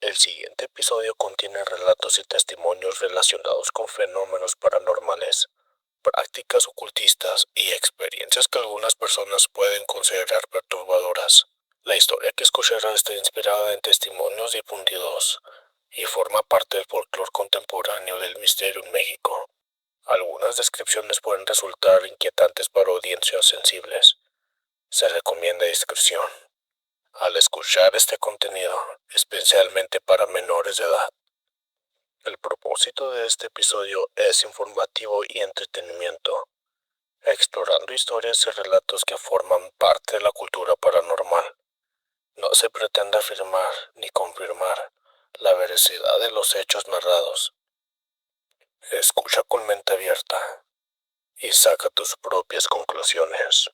El siguiente episodio contiene relatos y testimonios relacionados con fenómenos paranormales, prácticas ocultistas y experiencias que algunas personas pueden considerar perturbadoras. La historia que escuchará está inspirada en testimonios difundidos y forma parte del folclore contemporáneo del misterio en México. Algunas descripciones pueden resultar inquietantes para audiencias sensibles. Se recomienda discreción al escuchar este contenido, especialmente para menores de edad. El propósito de este episodio es informativo y entretenimiento, explorando historias y relatos que forman parte de la cultura paranormal. No se pretende afirmar ni confirmar la veracidad de los hechos narrados. Escucha con mente abierta y saca tus propias conclusiones.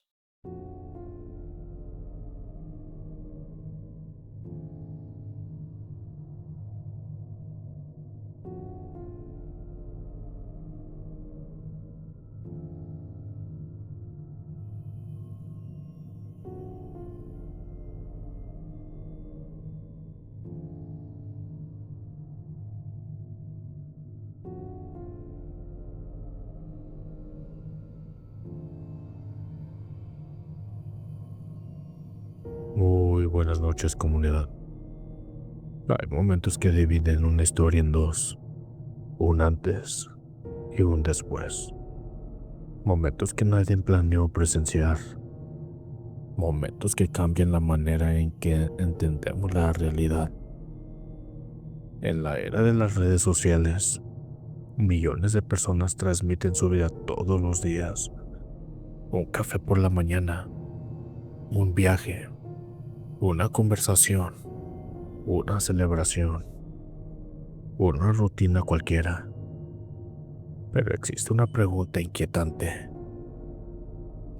Muy buenas noches, comunidad. Hay momentos que dividen una historia en dos, un antes y un después. Momentos que nadie planeó presenciar. Momentos que cambian la manera en que entendemos la realidad. En la era de las redes sociales, millones de personas transmiten su vida todos los días. Un café por la mañana, un viaje, una conversación, una celebración, una rutina cualquiera. Pero existe una pregunta inquietante.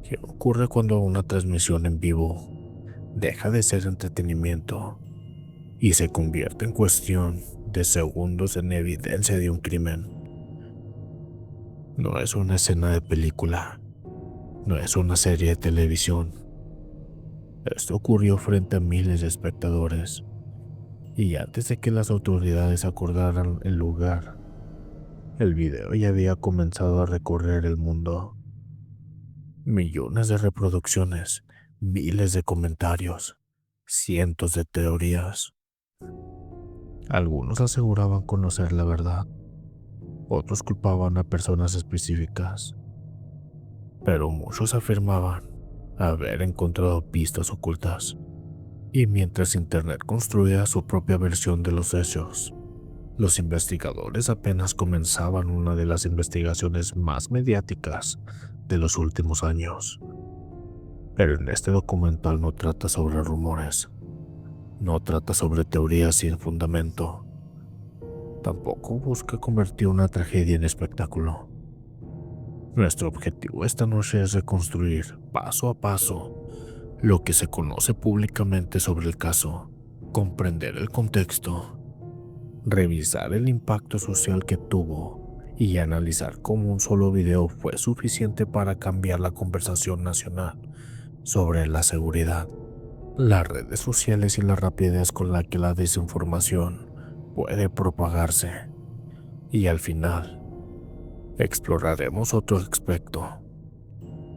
¿Qué ocurre cuando una transmisión en vivo deja de ser entretenimiento y se convierte en cuestión de segundos en evidencia de un crimen? No es una escena de película, no es una serie de televisión. Esto ocurrió frente a miles de espectadores y antes de que las autoridades acordaran el lugar, el video ya había comenzado a recorrer el mundo. Millones de reproducciones, miles de comentarios, cientos de teorías. Algunos aseguraban conocer la verdad, otros culpaban a personas específicas, pero muchos afirmaban haber encontrado pistas ocultas. Y mientras Internet construía su propia versión de los hechos, los investigadores apenas comenzaban una de las investigaciones más mediáticas de los últimos años. Pero en este documental no trata sobre rumores, no trata sobre teorías sin fundamento, tampoco busca convertir una tragedia en espectáculo. Nuestro objetivo esta noche es reconstruir, paso a paso, lo que se conoce públicamente sobre el caso, comprender el contexto, revisar el impacto social que tuvo y analizar cómo un solo video fue suficiente para cambiar la conversación nacional sobre la seguridad, las redes sociales y la rapidez con la que la desinformación puede propagarse. Y al final, exploraremos otro aspecto,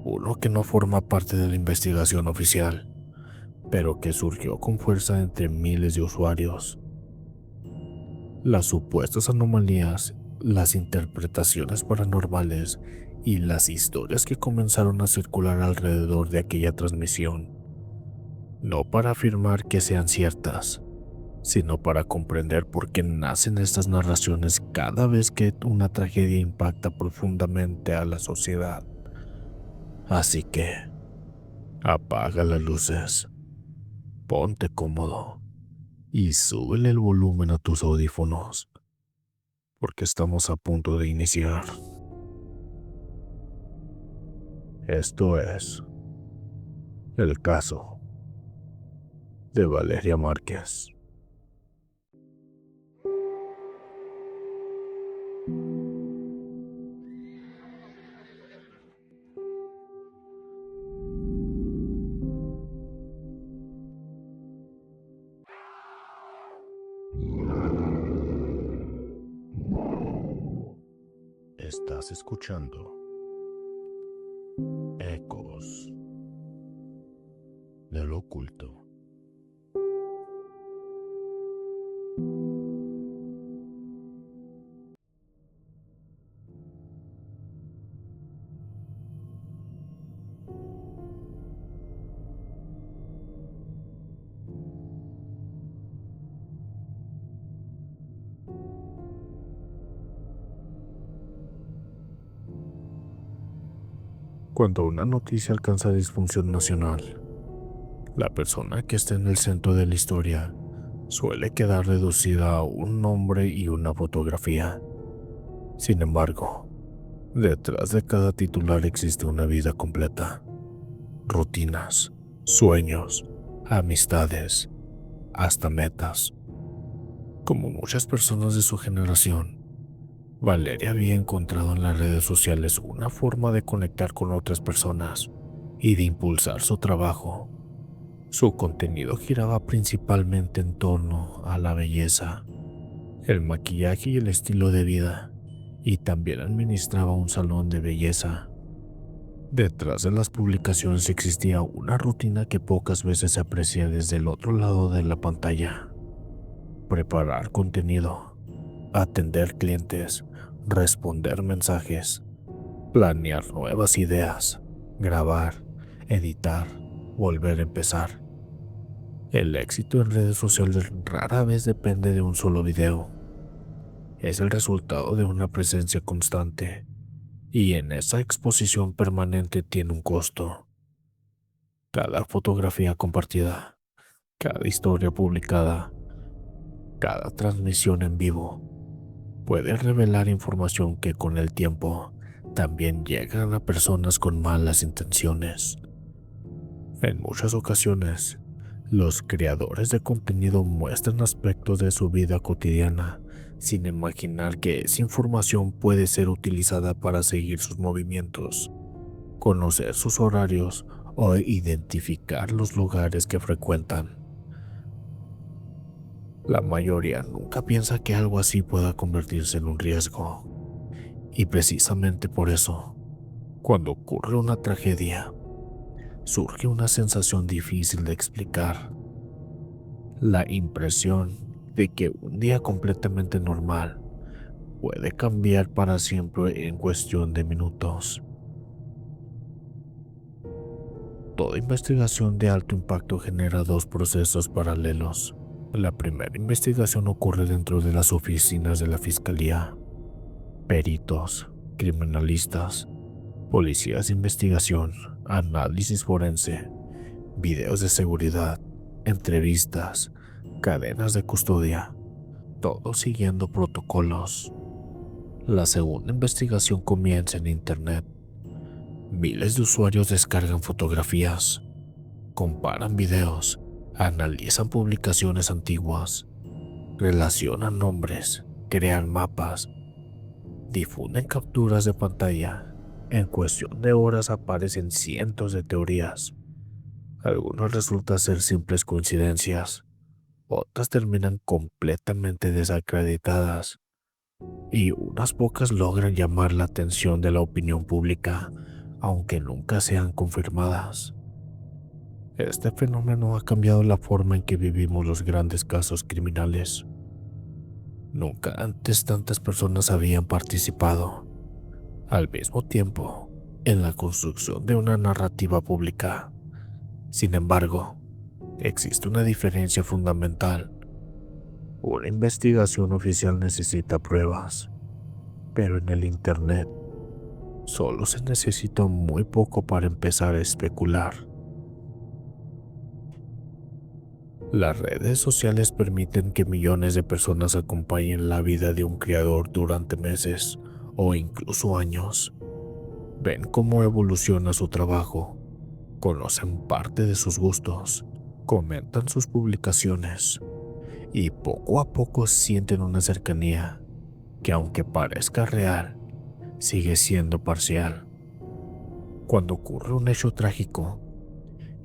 uno que no forma parte de la investigación oficial, pero que surgió con fuerza entre miles de usuarios. Las supuestas anomalías, las interpretaciones paranormales y las historias que comenzaron a circular alrededor de aquella transmisión. No para afirmar que sean ciertas, sino para comprender por qué nacen estas narraciones cada vez que una tragedia impacta profundamente a la sociedad. Así que, apaga las luces, ponte cómodo y súbele el volumen a tus audífonos, porque estamos a punto de iniciar. Esto es el caso de Valeria Márquez. Estás escuchando Ecos de lo Oculto. Cuando una noticia alcanza disfunción nacional, la persona que está en el centro de la historia suele quedar reducida a un nombre y una fotografía. Sin embargo, detrás de cada titular existe una vida completa, rutinas, sueños, amistades, hasta metas. Como muchas personas de su generación, Valeria había encontrado en las redes sociales una forma de conectar con otras personas y de impulsar su trabajo. Su contenido giraba principalmente en torno a la belleza, el maquillaje y el estilo de vida, y también administraba un salón de belleza. Detrás de las publicaciones existía una rutina que pocas veces se aprecia desde el otro lado de la pantalla: preparar contenido, atender clientes, responder mensajes, planear nuevas ideas, grabar, editar, volver a empezar. El éxito en redes sociales rara vez depende de un solo video. Es el resultado de una presencia constante, y en esa exposición permanente tiene un costo. Cada fotografía compartida, cada historia publicada, cada transmisión en vivo puede revelar información que con el tiempo también llegan a personas con malas intenciones. En muchas ocasiones, los creadores de contenido muestran aspectos de su vida cotidiana sin imaginar que esa información puede ser utilizada para seguir sus movimientos, conocer sus horarios o identificar los lugares que frecuentan. La mayoría nunca piensa que algo así pueda convertirse en un riesgo. Y precisamente por eso, cuando ocurre una tragedia, surge una sensación difícil de explicar. La impresión de que un día completamente normal puede cambiar para siempre en cuestión de minutos. Toda investigación de alto impacto genera dos procesos paralelos. La primera investigación ocurre dentro de las oficinas de la fiscalía. Peritos, criminalistas, policías de investigación, análisis forense, videos de seguridad, entrevistas, cadenas de custodia, todo siguiendo protocolos. La segunda investigación comienza en Internet. Miles de usuarios descargan fotografías, comparan videos, analizan publicaciones antiguas, relacionan nombres, crean mapas, difunden capturas de pantalla. En cuestión de horas aparecen cientos de teorías. Algunas resultan ser simples coincidencias, otras terminan completamente desacreditadas, y unas pocas logran llamar la atención de la opinión pública, aunque nunca sean confirmadas. Este fenómeno ha cambiado la forma en que vivimos los grandes casos criminales. Nunca antes tantas personas habían participado, al mismo tiempo, en la construcción de una narrativa pública. Sin embargo, existe una diferencia fundamental. Una investigación oficial necesita pruebas, pero en el Internet solo se necesita muy poco para empezar a especular. Las redes sociales permiten que millones de personas acompañen la vida de un creador durante meses o incluso años. Ven cómo evoluciona su trabajo, conocen parte de sus gustos, comentan sus publicaciones y poco a poco sienten una cercanía que, aunque parezca real, sigue siendo parcial. Cuando ocurre un hecho trágico,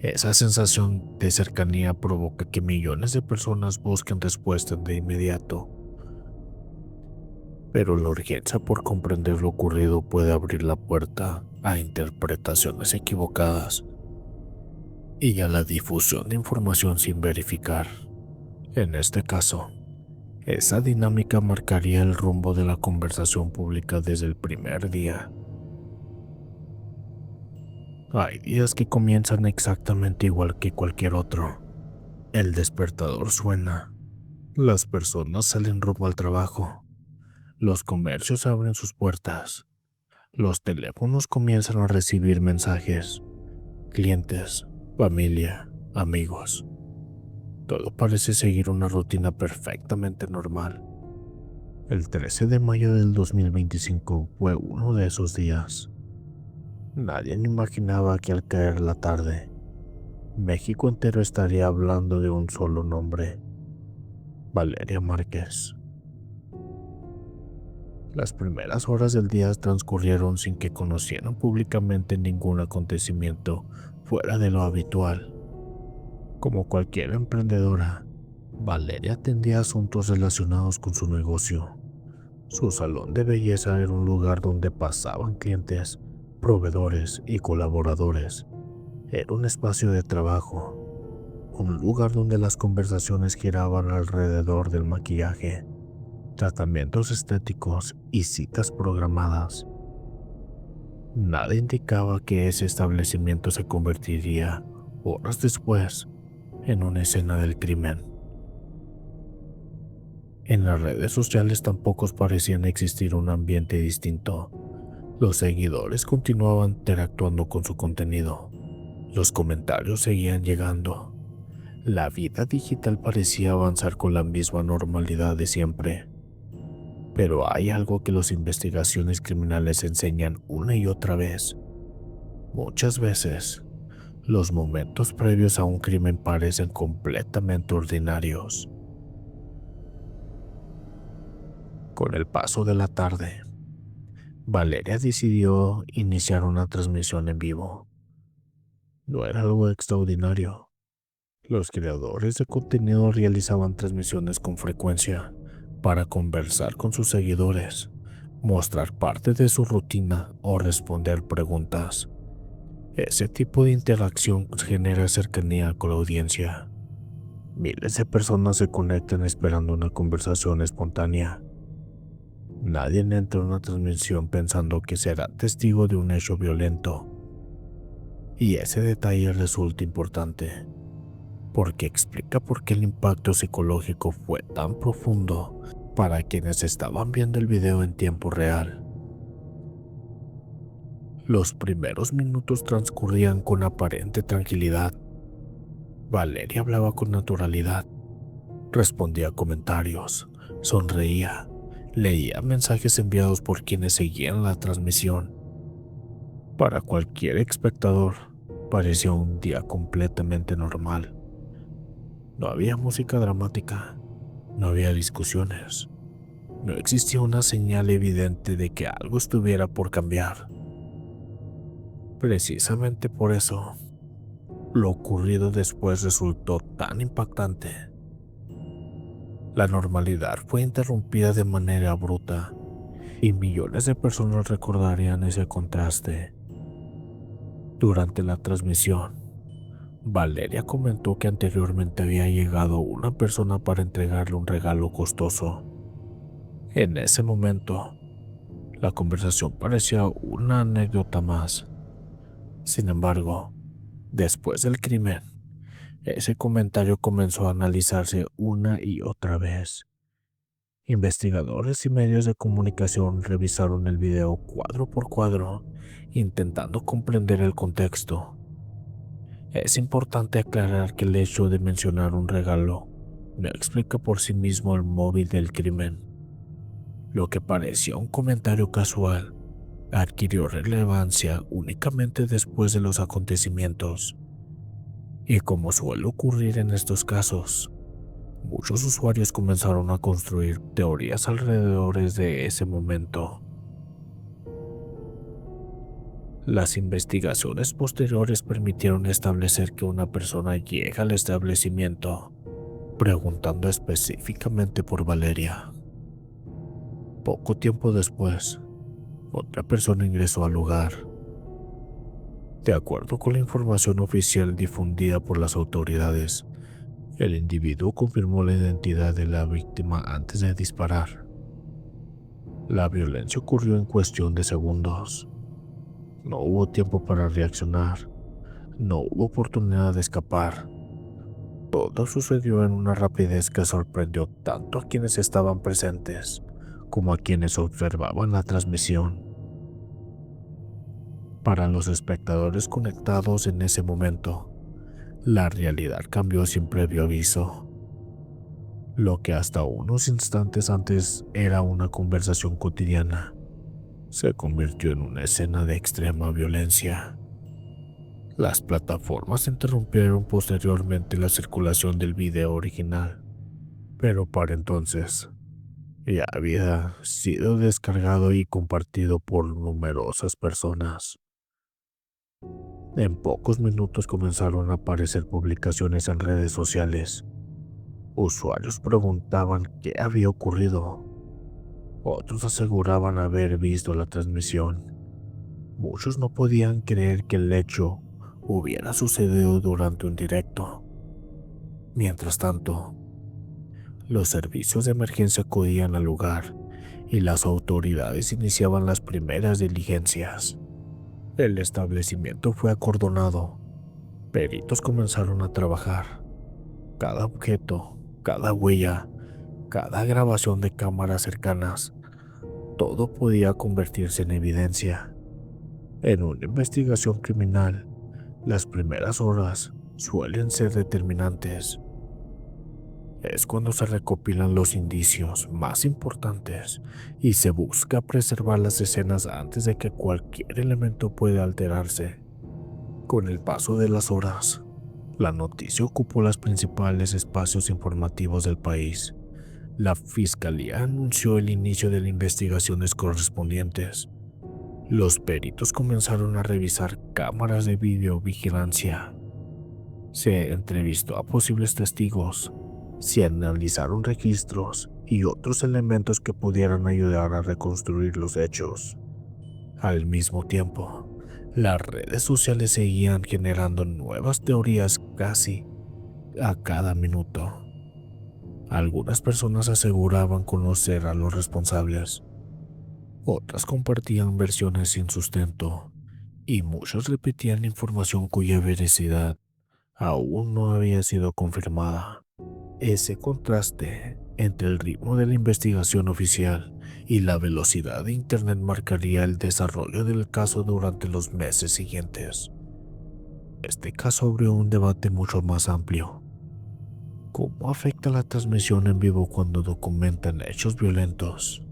esa sensación de cercanía provoca que millones de personas busquen respuestas de inmediato. pero la urgencia por comprender lo ocurrido puede abrir la puerta a interpretaciones equivocadas y a la difusión de información sin verificar. En este caso, esa dinámica marcaría el rumbo de la conversación pública desde el primer día. Hay días que comienzan exactamente igual que cualquier otro. El despertador suena, las personas salen rumbo al trabajo, los comercios abren sus puertas, los teléfonos comienzan a recibir mensajes, clientes, familia, amigos. Todo parece seguir una rutina perfectamente normal. El 13 de mayo del 2025 fue uno de esos días. Nadie imaginaba que al caer la tarde, México entero estaría hablando de un solo nombre: Valeria Márquez. Las primeras horas del día transcurrieron sin que conocieran públicamente ningún acontecimiento fuera de lo habitual. Como cualquier emprendedora, Valeria atendía asuntos relacionados con su negocio. Su salón de belleza era un lugar donde pasaban clientes, proveedores y colaboradores. Era un espacio de trabajo, un lugar donde las conversaciones giraban alrededor del maquillaje, tratamientos estéticos y citas programadas. Nada indicaba que ese establecimiento se convertiría, horas después, en una escena del crimen. En las redes sociales tampoco parecían existir un ambiente distinto. Los seguidores continuaban interactuando con su contenido. Los comentarios seguían llegando. La vida digital parecía avanzar con la misma normalidad de siempre. Pero hay algo que las investigaciones criminales enseñan una y otra vez. Muchas veces, los momentos previos a un crimen parecen completamente ordinarios. Con el paso de la tarde, Valeria decidió iniciar una transmisión en vivo. No era algo extraordinario. Los creadores de contenido realizaban transmisiones con frecuencia para conversar con sus seguidores, mostrar parte de su rutina o responder preguntas. Ese tipo de interacción genera cercanía con la audiencia. Miles de personas se conectan esperando una conversación espontánea. Nadie entra en una transmisión pensando que será testigo de un hecho violento. Y ese detalle resulta importante, porque explica por qué el impacto psicológico fue tan profundo para quienes estaban viendo el video en tiempo real. Los primeros minutos transcurrían con aparente tranquilidad. Valeria hablaba con naturalidad, respondía a comentarios, sonreía, leía mensajes enviados por quienes seguían la transmisión. Para cualquier espectador, parecía un día completamente normal. No había música dramática, no había discusiones, no existía una señal evidente de que algo estuviera por cambiar. Precisamente por eso, lo ocurrido después resultó tan impactante. La normalidad fue interrumpida de manera bruta, y millones de personas recordarían ese contraste. Durante la transmisión, Valeria comentó que anteriormente había llegado una persona para entregarle un regalo costoso. En ese momento, la conversación parecía una anécdota más. Sin embargo, después del crimen, ese comentario comenzó a analizarse una y otra vez. Investigadores y medios de comunicación revisaron el video cuadro por cuadro, intentando comprender el contexto. Es importante aclarar que el hecho de mencionar un regalo no explica por sí mismo el móvil del crimen. Lo que parecía un comentario casual adquirió relevancia únicamente después de los acontecimientos. Y como suele ocurrir en estos casos, muchos usuarios comenzaron a construir teorías alrededor de ese momento. Las investigaciones posteriores permitieron establecer que una persona llega al establecimiento preguntando específicamente por Valeria. Poco tiempo después, otra persona ingresó al lugar. De acuerdo con la información oficial difundida por las autoridades, el individuo confirmó la identidad de la víctima antes de disparar. La violencia ocurrió en cuestión de segundos. No hubo tiempo para reaccionar. No hubo oportunidad de escapar. Todo sucedió en una rapidez que sorprendió tanto a quienes estaban presentes como a quienes observaban la transmisión. Para los espectadores conectados en ese momento, la realidad cambió sin previo aviso. Lo que hasta unos instantes antes era una conversación cotidiana, se convirtió en una escena de extrema violencia. Las plataformas interrumpieron posteriormente la circulación del video original, pero para entonces ya había sido descargado y compartido por numerosas personas. En pocos minutos comenzaron a aparecer publicaciones en redes sociales. Usuarios preguntaban qué había ocurrido. Otros aseguraban haber visto la transmisión. Muchos no podían creer que el hecho hubiera sucedido durante un directo. Mientras tanto, los servicios de emergencia acudían al lugar y las autoridades iniciaban las primeras diligencias. El establecimiento fue acordonado. Peritos comenzaron a trabajar. Cada objeto, cada huella, cada grabación de cámaras cercanas, todo podía convertirse en evidencia. En una investigación criminal, las primeras horas suelen ser determinantes. Es cuando se recopilan los indicios más importantes y se busca preservar las escenas antes de que cualquier elemento pueda alterarse. Con el paso de las horas, la noticia ocupó los principales espacios informativos del país. La fiscalía anunció el inicio de las investigaciones correspondientes. Los peritos comenzaron a revisar cámaras de videovigilancia. Se entrevistó a posibles testigos. Se analizaron registros y otros elementos que pudieran ayudar a reconstruir los hechos. Al mismo tiempo, las redes sociales seguían generando nuevas teorías casi a cada minuto. Algunas personas aseguraban conocer a los responsables. Otras compartían versiones sin sustento y muchos repetían información cuya veracidad aún no había sido confirmada. Ese contraste entre el ritmo de la investigación oficial y la velocidad de Internet marcaría el desarrollo del caso durante los meses siguientes. Este caso abrió un debate mucho más amplio. ¿Cómo afecta la transmisión en vivo cuando documentan hechos violentos?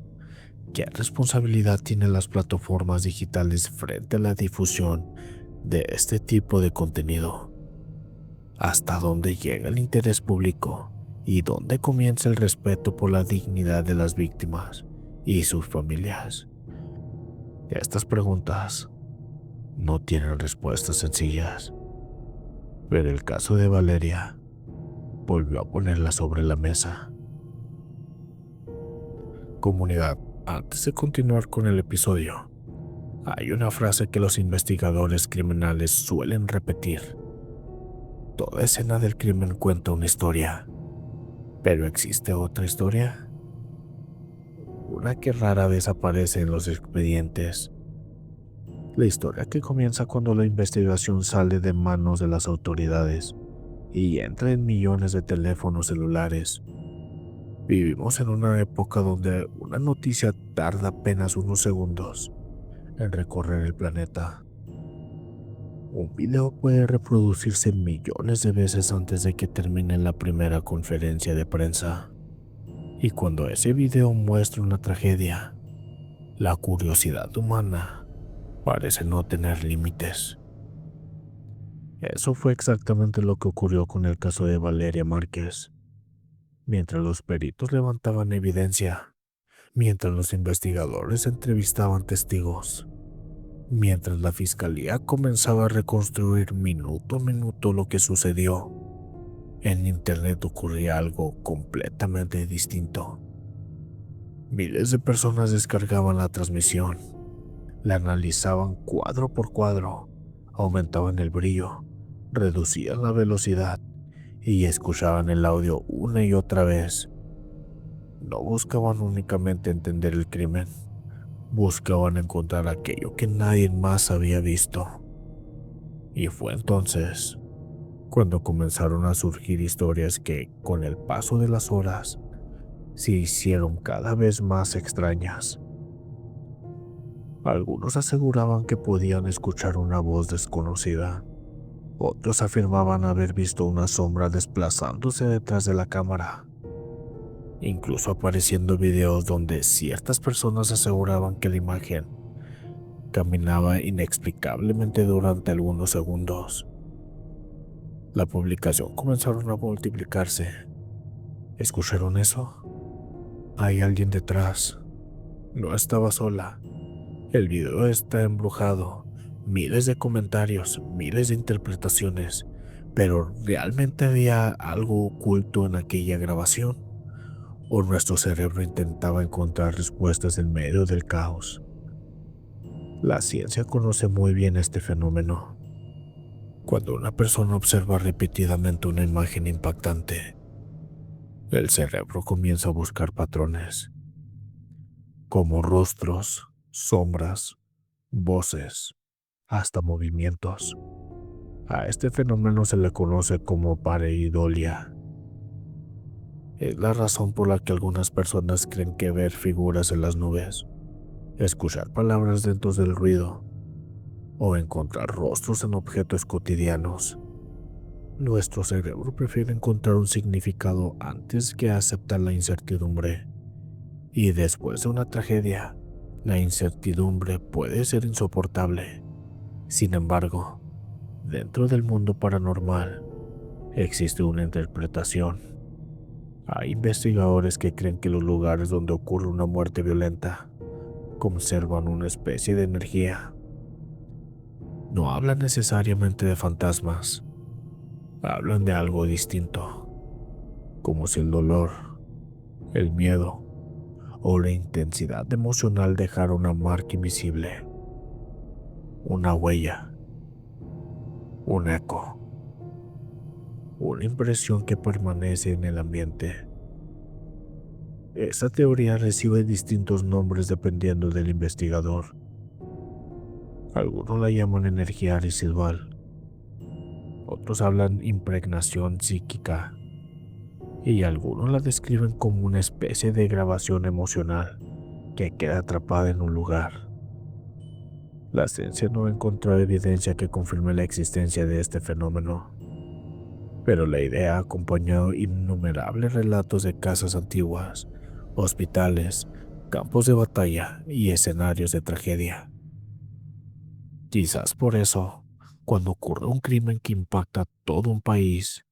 ¿Qué responsabilidad tienen las plataformas digitales frente a la difusión de este tipo de contenido? ¿Hasta dónde llega el interés público y dónde comienza el respeto por la dignidad de las víctimas y sus familias? Estas preguntas no tienen respuestas sencillas, pero el caso de Valeria volvió a ponerla sobre la mesa. Comunidad, antes de continuar con el episodio, hay una frase que los investigadores criminales suelen repetir. Toda escena del crimen cuenta una historia, pero ¿existe otra historia? Una que rara vez aparece en los expedientes. La historia que comienza cuando la investigación sale de manos de las autoridades y entra en millones de teléfonos celulares. Vivimos en una época donde una noticia tarda apenas unos segundos en recorrer el planeta. Un video puede reproducirse millones de veces antes de que termine la primera conferencia de prensa. Y cuando ese video muestra una tragedia, la curiosidad humana parece no tener límites. Eso fue exactamente lo que ocurrió con el caso de Valeria Márquez. Mientras los peritos levantaban evidencia, mientras los investigadores entrevistaban testigos, mientras la fiscalía comenzaba a reconstruir minuto a minuto lo que sucedió, en Internet ocurría algo completamente distinto. Miles de personas descargaban la transmisión, la analizaban cuadro por cuadro, aumentaban el brillo, reducían la velocidad y escuchaban el audio una y otra vez. No buscaban únicamente entender el crimen, buscaban encontrar aquello que nadie más había visto. Y fue entonces cuando comenzaron a surgir historias que, con el paso de las horas, se hicieron cada vez más extrañas. Algunos aseguraban que podían escuchar una voz desconocida. Otros afirmaban haber visto una sombra desplazándose detrás de la cámara. Incluso apareciendo videos donde ciertas personas aseguraban que la imagen caminaba inexplicablemente durante algunos segundos. La publicación comenzaron a multiplicarse. ¿Escucharon eso? Hay alguien detrás. No estaba sola. El video está embrujado. Miles de comentarios, miles de interpretaciones. Pero ¿realmente había algo oculto en aquella grabación? ¿O nuestro cerebro intentaba encontrar respuestas en medio del caos? La ciencia conoce muy bien este fenómeno. Cuando una persona observa repetidamente una imagen impactante, el cerebro comienza a buscar patrones, como rostros, sombras, voces, hasta movimientos. A este fenómeno se le conoce como pareidolia. Es la razón por la que algunas personas creen que ver figuras en las nubes, escuchar palabras dentro del ruido o encontrar rostros en objetos cotidianos. Nuestro cerebro prefiere encontrar un significado antes que aceptar la incertidumbre. Y después de una tragedia, la incertidumbre puede ser insoportable. Sin embargo, dentro del mundo paranormal existe una interpretación. Hay investigadores que creen que los lugares donde ocurre una muerte violenta conservan una especie de energía. No hablan necesariamente de fantasmas, hablan de algo distinto, como si el dolor, el miedo o la intensidad emocional dejara una marca invisible, una huella, un eco, una impresión que permanece en el ambiente. Esta teoría recibe distintos nombres dependiendo del investigador. Algunos la llaman energía residual, otros hablan impregnación psíquica y algunos la describen como una especie de grabación emocional que queda atrapada en un lugar. La ciencia no encontró evidencia que confirme la existencia de este fenómeno, pero la idea ha acompañado innumerables relatos de casas antiguas, hospitales, campos de batalla y escenarios de tragedia. Quizás por eso, cuando ocurre un crimen que impacta a todo un país,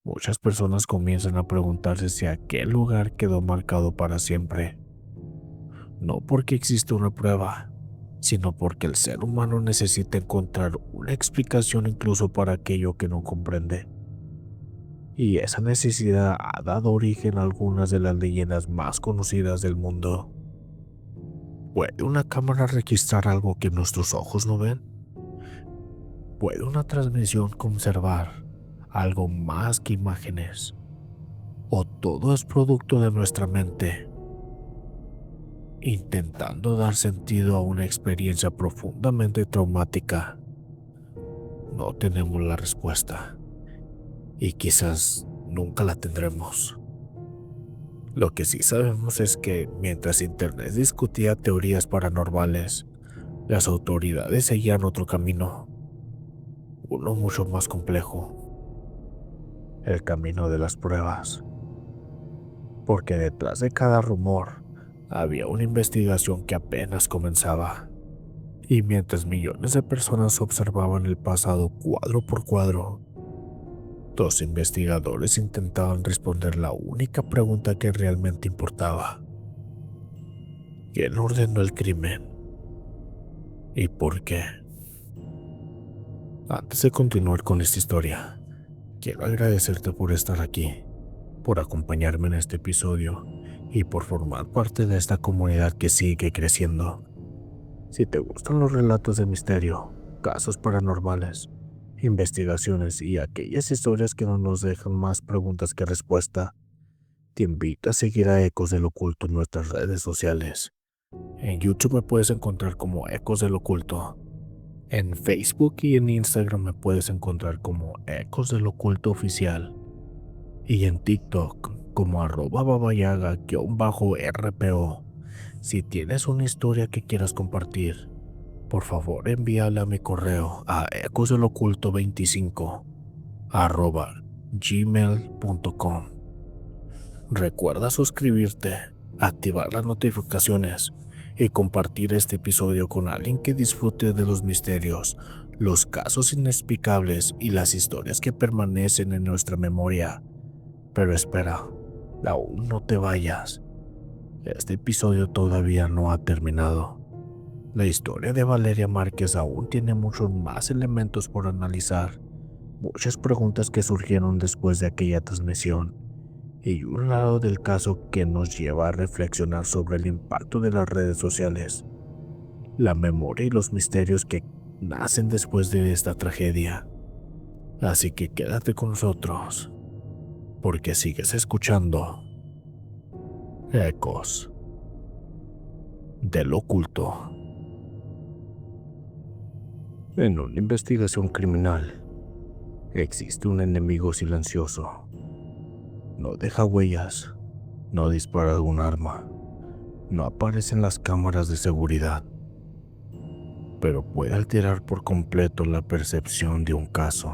muchas personas comienzan a preguntarse si aquel lugar quedó marcado para siempre. No porque existe una prueba, sino porque el ser humano necesita encontrar una explicación incluso para aquello que no comprende. Y esa necesidad ha dado origen a algunas de las leyendas más conocidas del mundo. ¿Puede una cámara registrar algo que nuestros ojos no ven? ¿Puede una transmisión conservar algo más que imágenes? ¿O todo es producto de nuestra mente, intentando dar sentido a una experiencia profundamente traumática? No tenemos la respuesta, y quizás nunca la tendremos. Lo que sí sabemos es que mientras Internet discutía teorías paranormales, las autoridades seguían otro camino, uno mucho más complejo, el camino de las pruebas. Porque detrás de cada rumor había una investigación que apenas comenzaba. Y mientras millones de personas observaban el pasado cuadro por cuadro, dos investigadores intentaban responder la única pregunta que realmente importaba: ¿quién ordenó el crimen? ¿Y por qué? Antes de continuar con esta historia, quiero agradecerte por estar aquí, por acompañarme en este episodio y por formar parte de esta comunidad que sigue creciendo. Si te gustan los relatos de misterio, casos paranormales, investigaciones y aquellas historias que no nos dejan más preguntas que respuesta, te invito a seguir a Ecos del Oculto en nuestras redes sociales. En YouTube me puedes encontrar como Ecos del Oculto. En Facebook y en Instagram me puedes encontrar como Ecos del Oculto Oficial. Y en TikTok como @babayaga_RPO. Si tienes una historia que quieras compartir, por favor envíala a mi correo a ecosdeloculto25@gmail.com. Recuerda suscribirte, activar las notificaciones y compartir este episodio con alguien que disfrute de los misterios, los casos inexplicables y las historias que permanecen en nuestra memoria. Pero espera, aún no te vayas. Este episodio todavía no ha terminado. La historia de Valeria Márquez aún tiene muchos más elementos por analizar, muchas preguntas que surgieron después de aquella transmisión, y un lado del caso que nos lleva a reflexionar sobre el impacto de las redes sociales, la memoria y los misterios que nacen después de esta tragedia. Así que quédate con nosotros, porque sigues escuchando Ecos del Oculto. En una investigación criminal, existe un enemigo silencioso. No deja huellas, no dispara algún arma, no aparece en las cámaras de seguridad, pero puede alterar por completo la percepción de un caso.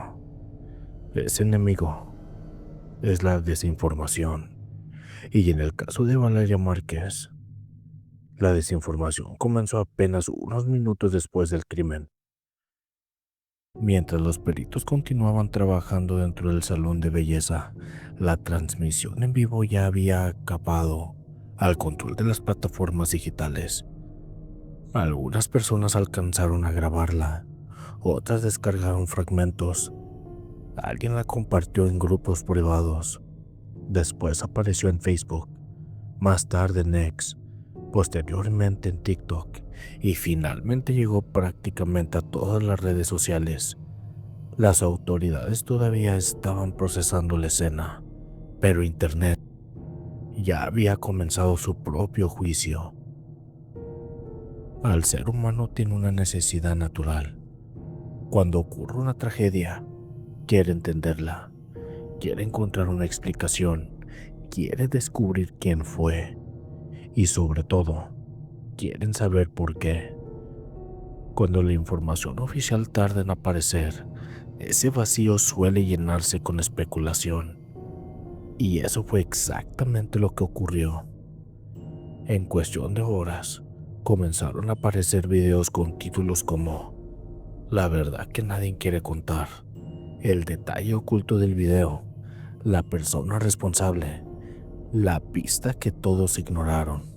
Ese enemigo es la desinformación. Y en el caso de Valeria Márquez, la desinformación comenzó apenas unos minutos después del crimen. Mientras los peritos continuaban trabajando dentro del salón de belleza, la transmisión en vivo ya había acabado al control de las plataformas digitales. Algunas personas alcanzaron a grabarla, otras descargaron fragmentos. Alguien la compartió en grupos privados. Después apareció en Facebook, más tarde en X, posteriormente en TikTok y finalmente llegó prácticamente a todas las redes sociales. Las autoridades todavía estaban procesando la escena, pero Internet ya había comenzado su propio juicio. Al ser humano tiene una necesidad natural. Cuando ocurre una tragedia, quiere entenderla, quiere encontrar una explicación, quiere descubrir quién fue y sobre todo, quieren saber por qué. Cuando la información oficial tarda en aparecer, ese vacío suele llenarse con especulación. Y eso fue exactamente lo que ocurrió. En cuestión de horas, comenzaron a aparecer videos con títulos como "La verdad que nadie quiere contar", "El detalle oculto del video", "La persona responsable", "La pista que todos ignoraron".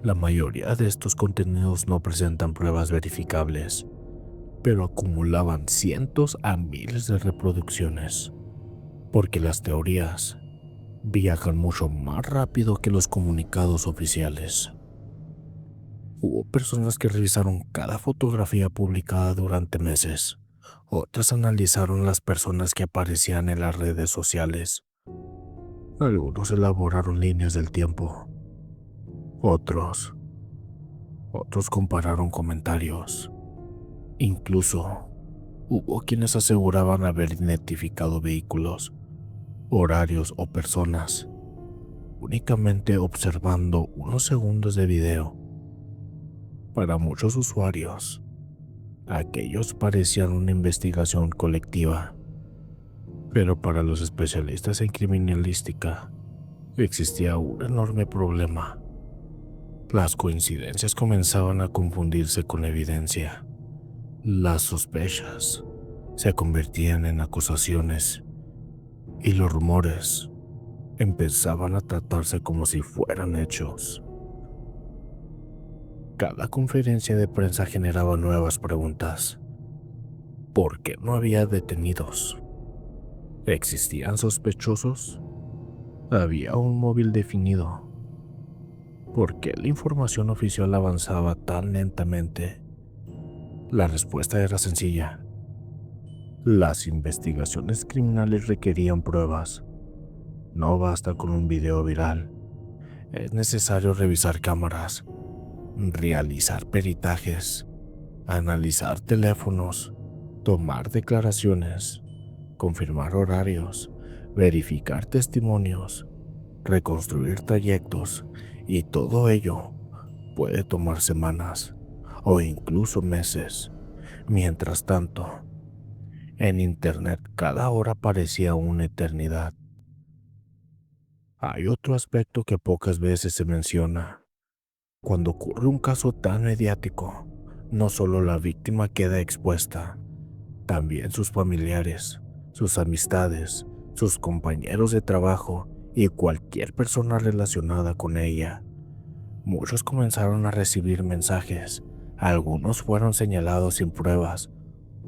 La mayoría de estos contenidos no presentan pruebas verificables, pero acumulaban cientos a miles de reproducciones, porque las teorías viajan mucho más rápido que los comunicados oficiales. Hubo personas que revisaron cada fotografía publicada durante meses. Otras analizaron las personas que aparecían en las redes sociales. Algunos elaboraron líneas del tiempo. Otros compararon comentarios. Incluso hubo quienes aseguraban haber identificado vehículos, horarios o personas, únicamente observando unos segundos de video. Para muchos usuarios, aquellos parecían una investigación colectiva, pero para los especialistas en criminalística existía un enorme problema. Las coincidencias comenzaban a confundirse con evidencia. Las sospechas se convertían en acusaciones y los rumores empezaban a tratarse como si fueran hechos. Cada conferencia de prensa generaba nuevas preguntas. ¿Por qué no había detenidos? ¿Existían sospechosos? Había un móvil definido. ¿Por qué la información oficial avanzaba tan lentamente? La respuesta era sencilla. Las investigaciones criminales requerían pruebas. No basta con un video viral. Es necesario revisar cámaras, realizar peritajes, analizar teléfonos, tomar declaraciones, confirmar horarios, verificar testimonios, reconstruir trayectos, y todo ello puede tomar semanas o incluso meses. Mientras tanto, en Internet cada hora parecía una eternidad. Hay otro aspecto que pocas veces se menciona. Cuando ocurre un caso tan mediático, no solo la víctima queda expuesta, también sus familiares, sus amistades, sus compañeros de trabajo y cualquier persona relacionada con ella. Muchos comenzaron a recibir mensajes, algunos fueron señalados sin pruebas,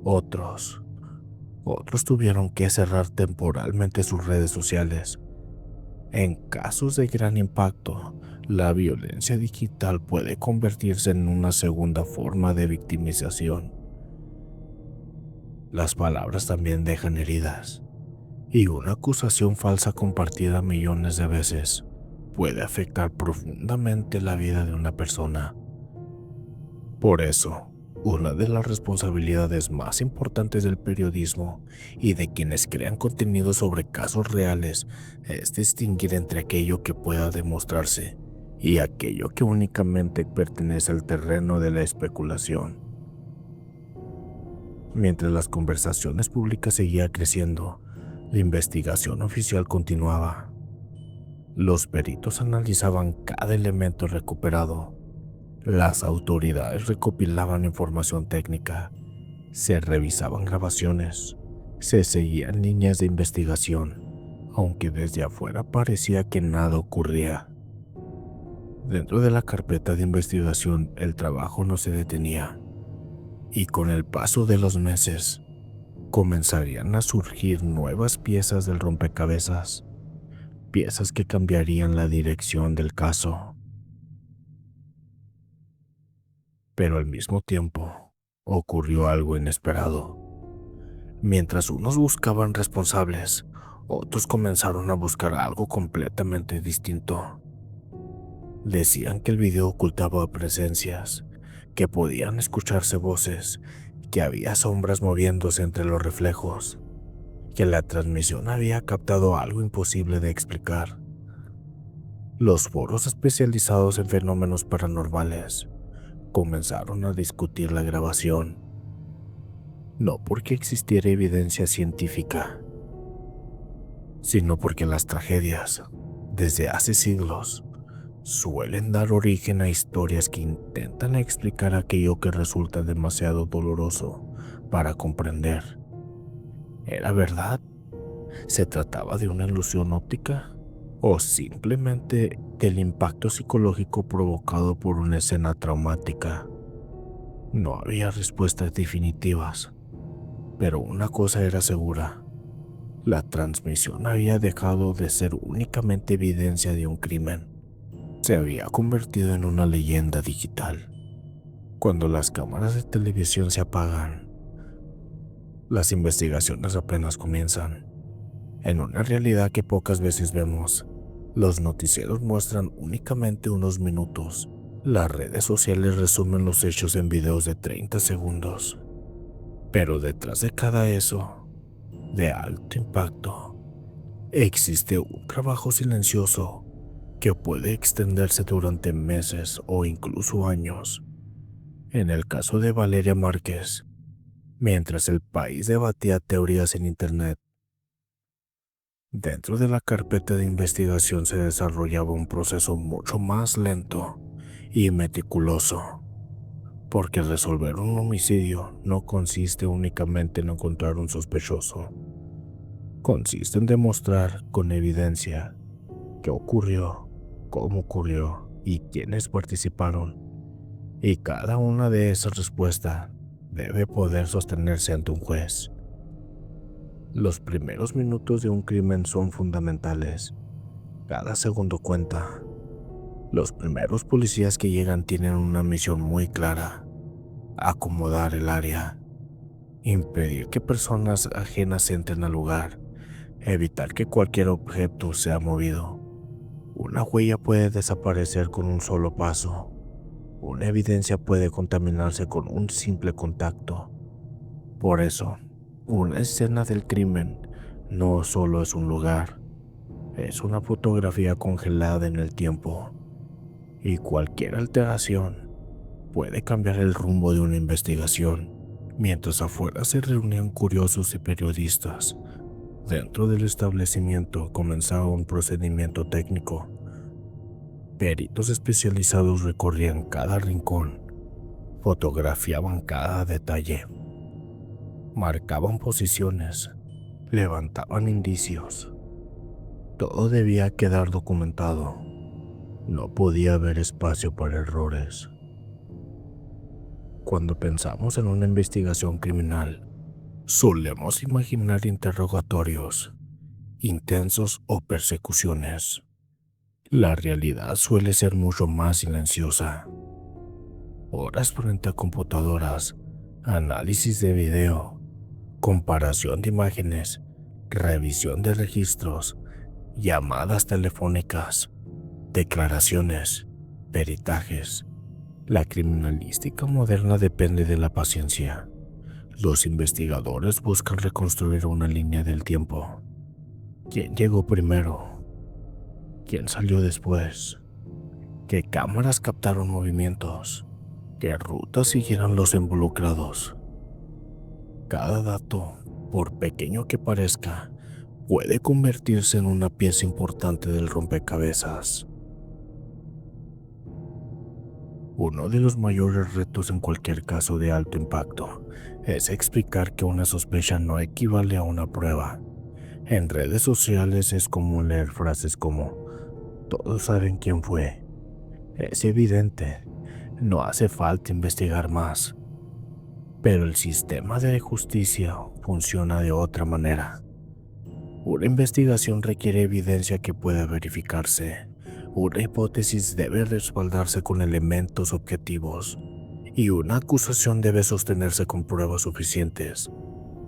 otros tuvieron que cerrar temporalmente sus redes sociales. En casos de gran impacto, la violencia digital puede convertirse en una segunda forma de victimización. Las palabras también dejan heridas, y una acusación falsa compartida millones de veces puede afectar profundamente la vida de una persona. Por eso, una de las responsabilidades más importantes del periodismo y de quienes crean contenido sobre casos reales es distinguir entre aquello que pueda demostrarse y aquello que únicamente pertenece al terreno de la especulación. Mientras las conversaciones públicas seguían creciendo, la investigación oficial continuaba. Los peritos analizaban cada elemento recuperado. Las autoridades recopilaban información técnica, se revisaban grabaciones, se seguían líneas de investigación, aunque desde afuera parecía que nada ocurría. Dentro de la carpeta de investigación el trabajo no se detenía, y con el paso de los meses comenzarían a surgir nuevas piezas del rompecabezas, piezas que cambiarían la dirección del caso. Pero al mismo tiempo, ocurrió algo inesperado. Mientras unos buscaban responsables, otros comenzaron a buscar algo completamente distinto. Decían que el video ocultaba presencias, que podían escucharse voces, que había sombras moviéndose entre los reflejos, que la transmisión había captado algo imposible de explicar. Los foros especializados en fenómenos paranormales comenzaron a discutir la grabación, no porque existiera evidencia científica, sino porque las tragedias, desde hace siglos, suelen dar origen a historias que intentan explicar aquello que resulta demasiado doloroso para comprender. ¿Era verdad? ¿Se trataba de una ilusión óptica? ¿O simplemente del impacto psicológico provocado por una escena traumática? No había respuestas definitivas, pero una cosa era segura: la transmisión había dejado de ser únicamente evidencia de un crimen. Se había convertido en una leyenda digital. Cuando las cámaras de televisión se apagan, las investigaciones apenas comienzan. En una realidad que pocas veces vemos, los noticieros muestran únicamente unos minutos. Las redes sociales resumen los hechos en videos de 30 segundos. Pero detrás de cada eso, de alto impacto, existe un trabajo silencioso que puede extenderse durante meses o incluso años. En el caso de Valeria Márquez, mientras el país debatía teorías en Internet, dentro de la carpeta de investigación se desarrollaba un proceso mucho más lento y meticuloso, porque resolver un homicidio no consiste únicamente en encontrar un sospechoso. Consiste en demostrar con evidencia qué ocurrió, cómo ocurrió y quiénes participaron. Y cada una de esas respuestas debe poder sostenerse ante un juez. Los primeros minutos de un crimen son fundamentales. Cada segundo cuenta. Los primeros policías que llegan tienen una misión muy clara: acomodar el área, impedir que personas ajenas entren al lugar, evitar que cualquier objeto sea movido. Una huella puede desaparecer con un solo paso. Una evidencia puede contaminarse con un simple contacto. Por eso, una escena del crimen no solo es un lugar, es una fotografía congelada en el tiempo. Y cualquier alteración puede cambiar el rumbo de una investigación. Mientras afuera se reunían curiosos y periodistas, dentro del establecimiento comenzaba un procedimiento técnico. Peritos especializados recorrían cada rincón, fotografiaban cada detalle, marcaban posiciones, levantaban indicios. Todo debía quedar documentado. No podía haber espacio para errores. Cuando pensamos en una investigación criminal, solemos imaginar interrogatorios intensos o persecuciones. La realidad suele ser mucho más silenciosa. Horas frente a computadoras, análisis de video, comparación de imágenes, revisión de registros, llamadas telefónicas, declaraciones, peritajes. La criminalística moderna depende de la paciencia. Los investigadores buscan reconstruir una línea del tiempo. ¿Quién llegó primero? ¿Quién salió después? ¿Qué cámaras captaron movimientos? ¿Qué rutas siguieron los involucrados? Cada dato, por pequeño que parezca, puede convertirse en una pieza importante del rompecabezas. Uno de los mayores retos en cualquier caso de alto impacto es explicar que una sospecha no equivale a una prueba. En redes sociales es común leer frases como: todos saben quién fue, es evidente, no hace falta investigar más. Pero el sistema de justicia funciona de otra manera. Una investigación requiere evidencia que pueda verificarse. Una hipótesis debe respaldarse con elementos objetivos. Y una acusación debe sostenerse con pruebas suficientes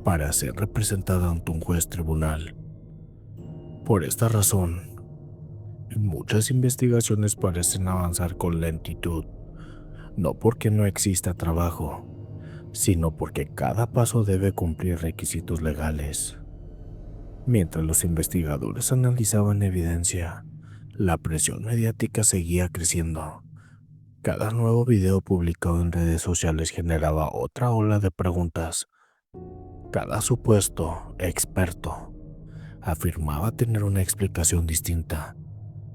para ser representada ante un juez tribunal. Por esta razón, muchas investigaciones parecen avanzar con lentitud, no porque no exista trabajo, sino porque cada paso debe cumplir requisitos legales. Mientras los investigadores analizaban evidencia, la presión mediática seguía creciendo. Cada nuevo video publicado en redes sociales generaba otra ola de preguntas. Cada supuesto experto afirmaba tener una explicación distinta.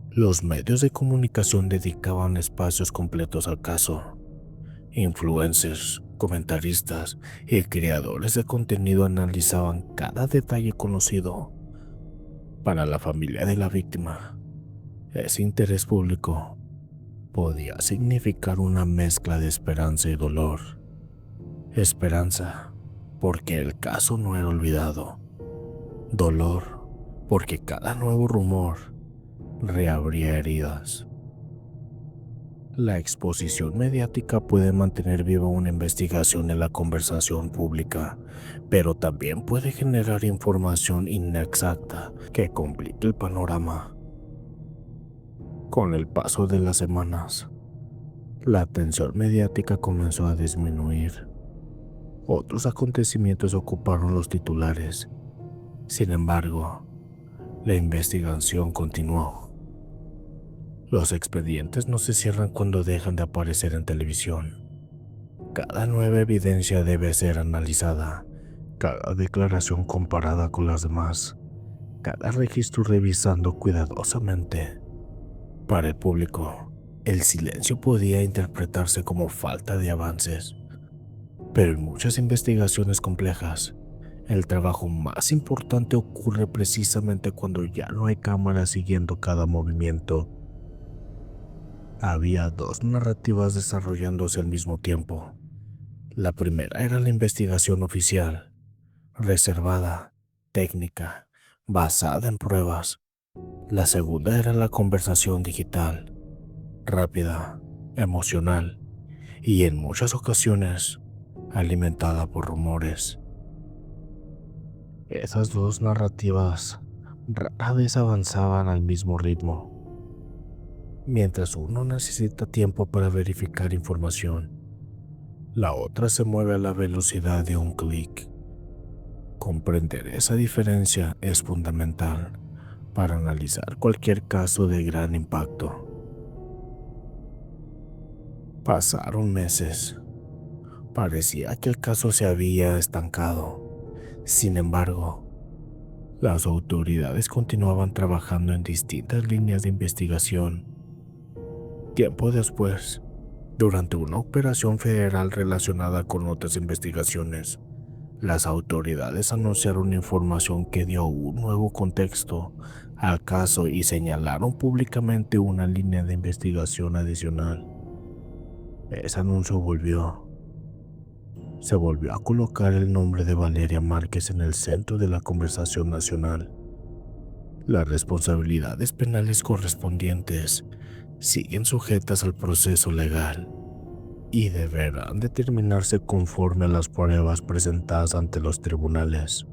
Los medios de comunicación dedicaban espacios completos al caso. Influencers, comentaristas y creadores de contenido analizaban cada detalle conocido. Para la familia de la víctima, ese interés público podía significar una mezcla de esperanza y dolor. Esperanza, porque el caso no era olvidado. Dolor, porque cada nuevo rumor reabría heridas. La exposición mediática puede mantener viva una investigación en la conversación pública, pero también puede generar información inexacta que complique el panorama. Con el paso de las semanas, la atención mediática comenzó a disminuir. Otros acontecimientos ocuparon los titulares. Sin embargo, la investigación continuó. Los expedientes no se cierran cuando dejan de aparecer en televisión. Cada nueva evidencia debe ser analizada, cada declaración comparada con las demás, cada registro revisando cuidadosamente. Para el público, el silencio podía interpretarse como falta de avances, pero en muchas investigaciones complejas, el trabajo más importante ocurre precisamente cuando ya no hay cámaras siguiendo cada movimiento. Había dos narrativas desarrollándose al mismo tiempo. La primera era la investigación oficial, reservada, técnica, basada en pruebas, La segunda era la conversación digital, rápida, emocional y en muchas ocasiones alimentada por rumores. Esas dos narrativas rara vez avanzaban al mismo ritmo. Mientras uno necesita tiempo para verificar información, la otra se mueve a la velocidad de un clic. Comprender esa diferencia es fundamental para analizar cualquier caso de gran impacto. Pasaron meses. Parecía que el caso se había estancado. Sin embargo, las autoridades continuaban trabajando en distintas líneas de investigación. Tiempo después, durante una operación federal relacionada con otras investigaciones, las autoridades anunciaron información que dio un nuevo contexto al caso y señalaron públicamente una línea de investigación adicional. Ese anuncio se volvió a colocar el nombre de Valeria Márquez en el centro de la conversación nacional. Las responsabilidades penales correspondientes siguen sujetas al proceso legal y deberán determinarse conforme a las pruebas presentadas ante los tribunales.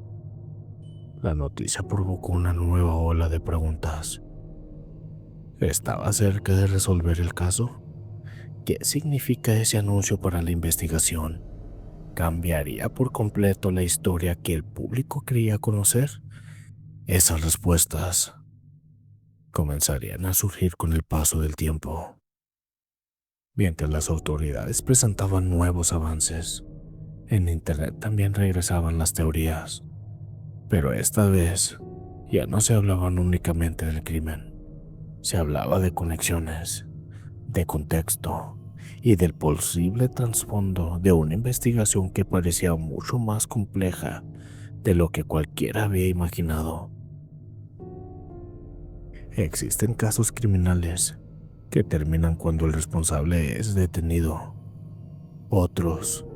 La noticia provocó una nueva ola de preguntas. ¿Estaba cerca de resolver el caso? ¿Qué significa ese anuncio para la investigación? ¿Cambiaría por completo la historia que el público creía conocer? Esas respuestas comenzarían a surgir con el paso del tiempo. Mientras las autoridades presentaban nuevos avances, en Internet también regresaban las teorías. Pero esta vez ya no se hablaban únicamente del crimen. Se hablaba de conexiones, de contexto y del posible trasfondo de una investigación que parecía mucho más compleja de lo que cualquiera había imaginado. Existen casos criminales que terminan cuando el responsable es detenido. Otros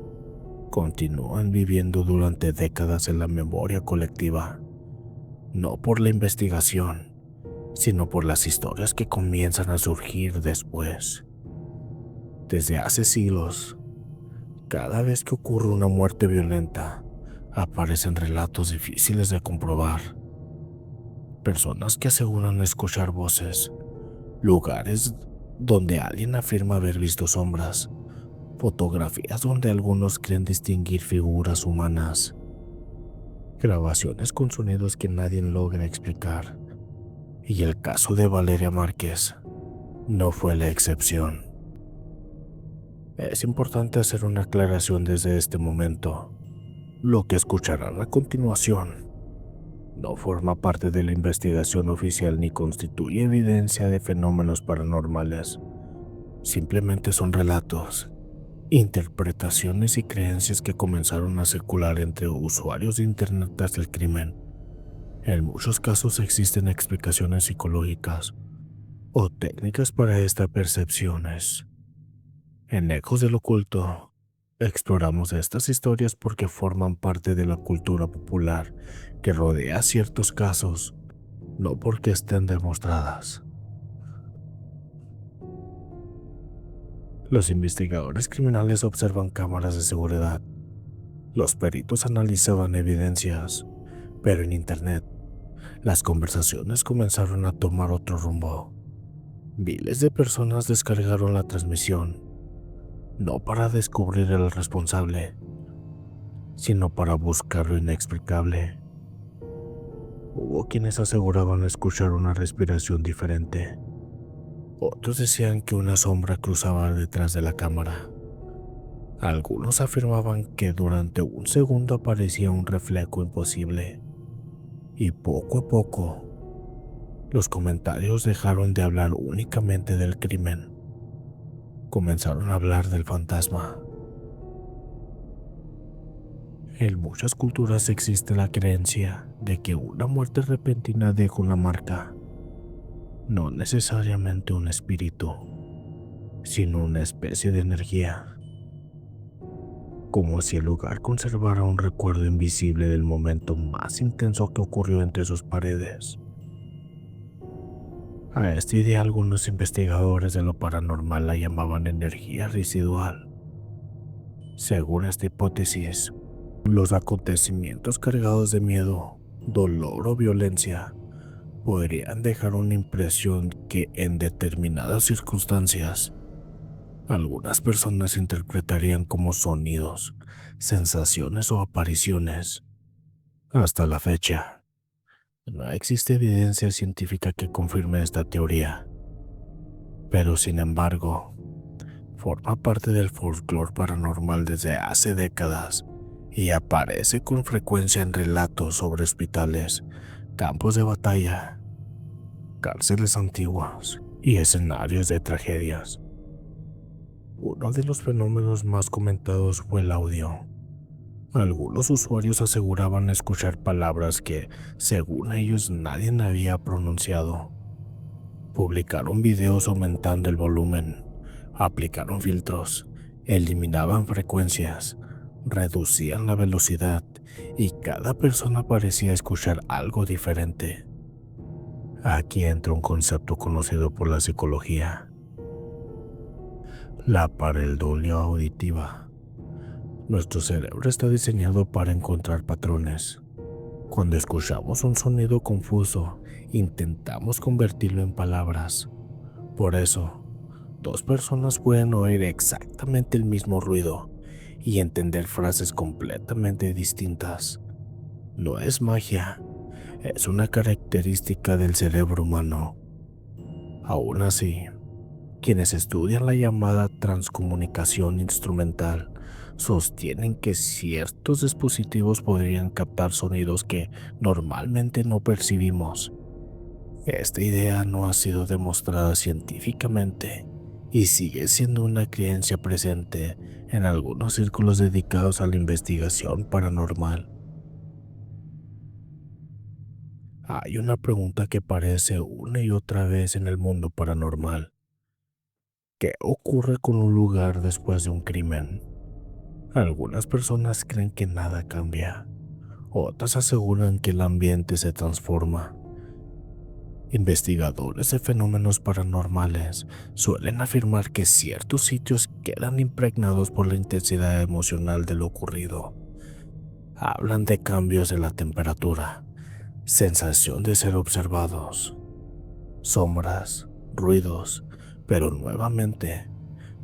continúan viviendo durante décadas en la memoria colectiva, no por la investigación, sino por las historias que comienzan a surgir después. Desde hace siglos, cada vez que ocurre una muerte violenta, aparecen relatos difíciles de comprobar. Personas que aseguran escuchar voces, lugares donde alguien afirma haber visto sombras, fotografías donde algunos creen distinguir figuras humanas, grabaciones con sonidos que nadie logra explicar. Y el caso de Valeria Márquez no fue la excepción. Es importante hacer una aclaración desde este momento. Lo que escucharán a continuación no forma parte de la investigación oficial ni constituye evidencia de fenómenos paranormales. Simplemente son relatos, interpretaciones y creencias que comenzaron a circular entre usuarios de Internet tras el crimen. En muchos casos existen explicaciones psicológicas o técnicas para estas percepciones. En Ecos del Oculto, exploramos estas historias porque forman parte de la cultura popular que rodea ciertos casos, no porque estén demostradas. Los investigadores criminales observan cámaras de seguridad. Los peritos analizaban evidencias, pero en Internet, las conversaciones comenzaron a tomar otro rumbo. Miles de personas descargaron la transmisión, no para descubrir al responsable, sino para buscar lo inexplicable. Hubo quienes aseguraban escuchar una respiración diferente. Otros decían que una sombra cruzaba detrás de la cámara. Algunos afirmaban que durante un segundo aparecía un reflejo imposible. Y poco a poco, los comentarios dejaron de hablar únicamente del crimen. Comenzaron a hablar del fantasma. En muchas culturas existe la creencia de que una muerte repentina deja una marca, no necesariamente un espíritu, sino una especie de energía, como si el lugar conservara un recuerdo invisible del momento más intenso que ocurrió entre sus paredes. A esta idea algunos investigadores de lo paranormal la llamaban energía residual. Según esta hipótesis, los acontecimientos cargados de miedo, dolor o violencia podrían dejar una impresión que en determinadas circunstancias algunas personas interpretarían como sonidos, sensaciones o apariciones. Hasta la fecha, no existe evidencia científica que confirme esta teoría, pero sin embargo, forma parte del folclore paranormal desde hace décadas y aparece con frecuencia en relatos sobre hospitales, campos de batalla, cárceles antiguas y escenarios de tragedias. Uno de los fenómenos más comentados fue el audio. Algunos usuarios aseguraban escuchar palabras que, según ellos, nadie había pronunciado. Publicaron videos aumentando el volumen, aplicaron filtros, eliminaban frecuencias, reducían la velocidad y cada persona parecía escuchar algo diferente. Aquí entra un concepto conocido por la psicología: la pareidolia auditiva. Nuestro cerebro está diseñado para encontrar patrones. Cuando escuchamos un sonido confuso, intentamos convertirlo en palabras. Por eso, dos personas pueden oír exactamente el mismo ruido y entender frases completamente distintas. No es magia, es una característica del cerebro humano. Aún así, quienes estudian la llamada transcomunicación instrumental sostienen que ciertos dispositivos podrían captar sonidos que normalmente no percibimos. Esta idea no ha sido demostrada científicamente y sigue siendo una creencia presente en algunos círculos dedicados a la investigación paranormal. Hay una pregunta que aparece una y otra vez en el mundo paranormal: ¿qué ocurre con un lugar después de un crimen? Algunas personas creen que nada cambia, otras aseguran que el ambiente se transforma. Investigadores de fenómenos paranormales suelen afirmar que ciertos sitios quedan impregnados por la intensidad emocional de lo ocurrido. Hablan de cambios en la temperatura, sensación de ser observados, sombras, ruidos, pero nuevamente,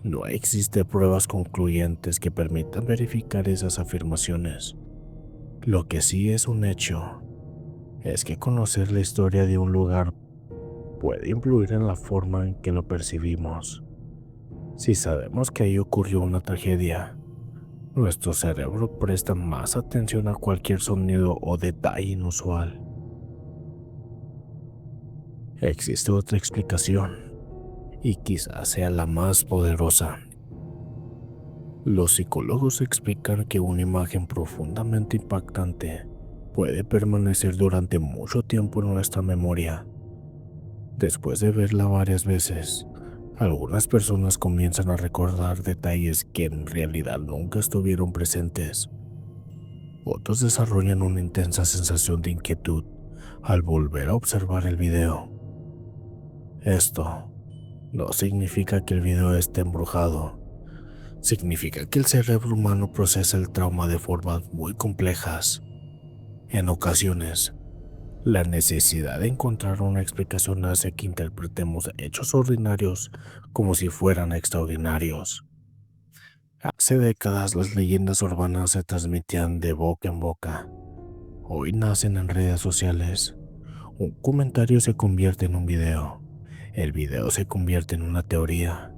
no existen pruebas concluyentes que permitan verificar esas afirmaciones. Lo que sí es un hecho es que conocer la historia de un lugar puede influir en la forma en que lo percibimos. Si sabemos que ahí ocurrió una tragedia, nuestro cerebro presta más atención a cualquier sonido o detalle inusual. Existe otra explicación, y quizás sea la más poderosa. Los psicólogos explican que una imagen profundamente impactante puede permanecer durante mucho tiempo en nuestra memoria. Después de verla varias veces, algunas personas comienzan a recordar detalles que en realidad nunca estuvieron presentes. Otros desarrollan una intensa sensación de inquietud al volver a observar el video. Esto no significa que el video esté embrujado. Significa que el cerebro humano procesa el trauma de formas muy complejas. En ocasiones, la necesidad de encontrar una explicación hace que interpretemos hechos ordinarios como si fueran extraordinarios. Hace décadas las leyendas urbanas se transmitían de boca en boca. Hoy nacen en redes sociales. Un comentario se convierte en un video. El video se convierte en una teoría.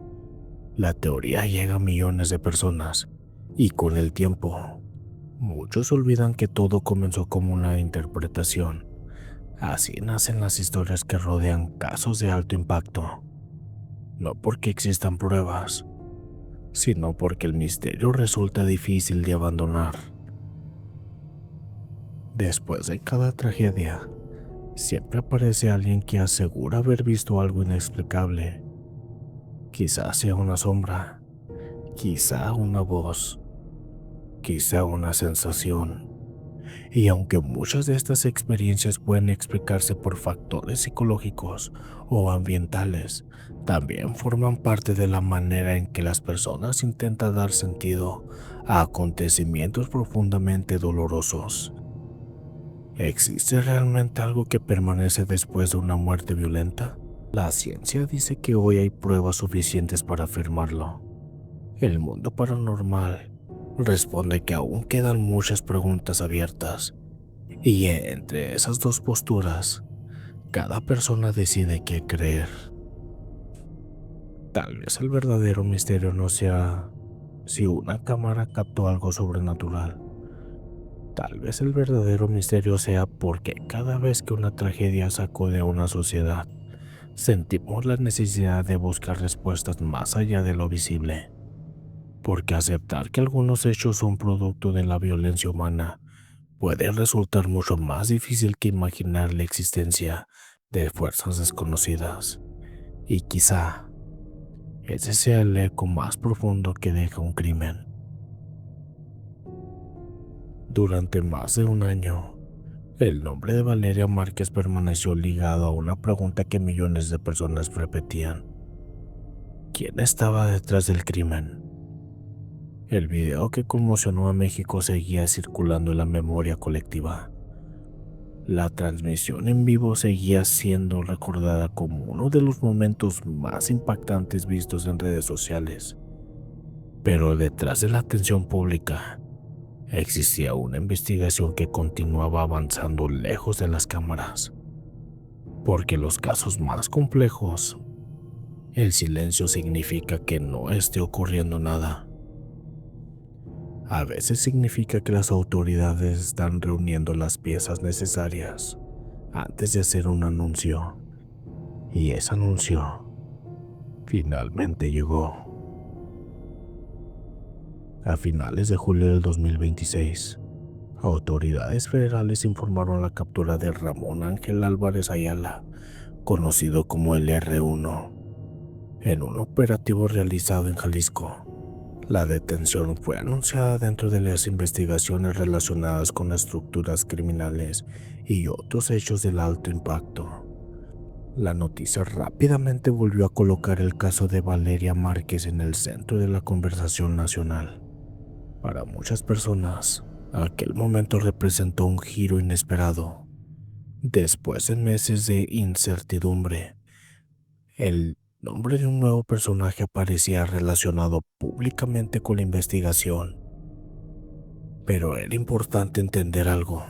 La teoría llega a millones de personas y con el tiempo, muchos olvidan que todo comenzó como una interpretación. Así nacen las historias que rodean casos de alto impacto, no porque existan pruebas, sino porque el misterio resulta difícil de abandonar. Después de cada tragedia, siempre aparece alguien que asegura haber visto algo inexplicable. Quizás sea una sombra, quizá una voz, quizá una sensación. Y aunque muchas de estas experiencias pueden explicarse por factores psicológicos o ambientales, también forman parte de la manera en que las personas intentan dar sentido a acontecimientos profundamente dolorosos. ¿Existe realmente algo que permanece después de una muerte violenta? La ciencia dice que hoy hay pruebas suficientes para afirmarlo. El mundo paranormal responde que aún quedan muchas preguntas abiertas, y entre esas dos posturas, cada persona decide qué creer. Tal vez el verdadero misterio no sea si una cámara captó algo sobrenatural. Tal vez el verdadero misterio sea porque cada vez que una tragedia sacude a una sociedad, sentimos la necesidad de buscar respuestas más allá de lo visible. Porque aceptar que algunos hechos son producto de la violencia humana puede resultar mucho más difícil que imaginar la existencia de fuerzas desconocidas. Y quizá ese sea el eco más profundo que deja un crimen. Durante más de un año, el nombre de Valeria Márquez permaneció ligado a una pregunta que millones de personas repetían: ¿quién estaba detrás del crimen? El video que conmocionó a México seguía circulando en la memoria colectiva. La transmisión en vivo seguía siendo recordada como uno de los momentos más impactantes vistos en redes sociales. Pero detrás de la atención pública, existía una investigación que continuaba avanzando lejos de las cámaras. Porque los casos más complejos, el silencio significa que no esté ocurriendo nada. A veces significa que las autoridades están reuniendo las piezas necesarias antes de hacer un anuncio. Y ese anuncio finalmente llegó. A finales de julio del 2026, autoridades federales informaron la captura de Ramón Ángel Álvarez Ayala, conocido como el R1, en un operativo realizado en Jalisco. La detención fue anunciada dentro de las investigaciones relacionadas con estructuras criminales y otros hechos del alto impacto. La noticia rápidamente volvió a colocar el caso de Valeria Márquez en el centro de la conversación nacional. Para muchas personas, aquel momento representó un giro inesperado. Después de meses de incertidumbre, el nombre de un nuevo personaje aparecía relacionado públicamente con la investigación. Pero era importante entender algo.